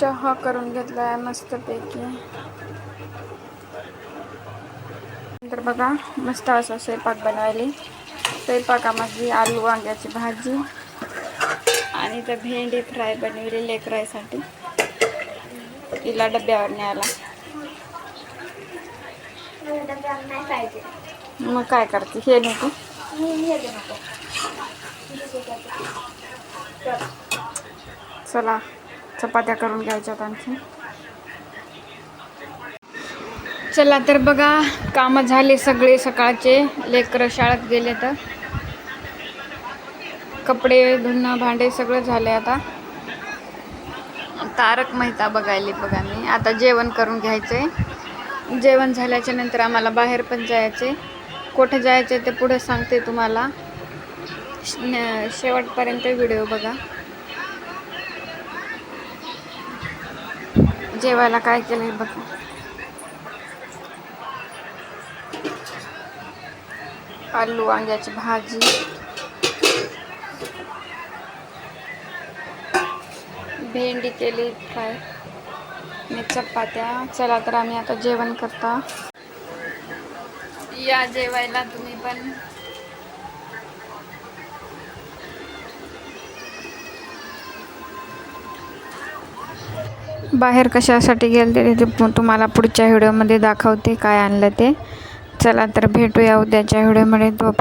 चहा करून घेतलाय मस्तपैकी. नंतर बघा मस्त असा स्वयंपाक बनवायली. स्वयंपाकामध्ये आलू वांग्याची भाजी आणि तर भेंडी फ्राय बनवली लेकरायसाठी. तिला डब्यावर न्यायला. मग काय करते हे नको. चला चपात्या करून घ्यायच्यात आणखी. चला तर बघा कामं झाले सगळे सकाळचे. लेकरं शाळेत गेले तर कपडे धुणं भांडे सगळं झाले. आता तारक मेहता बघायली बघा मी. आता जेवण करून घ्यायचंय. जेवण झाल्याच्या नंतर आम्हाला बाहेर पण जायचे. कुठे जायचे ते पुढे सांगते तुम्हाला. शेवटपर्यंत व्हिडिओ बघा. जेवायला काय केलंय बघा. आलू वांग्याची भाजी, भेंडी केली फ्राय आणि चपात्या. चला तर आम्ही आता जेवण करता. या जेवायला तुम्ही पण. बाहेर कशासाठी गेले ते तुम्हाला पुढच्या व्हिडिओमध्ये दाखवते काय आणलं ते. चला तर भेटूया उद्याच्या व्हिडिओमध्ये. तोपर्यंत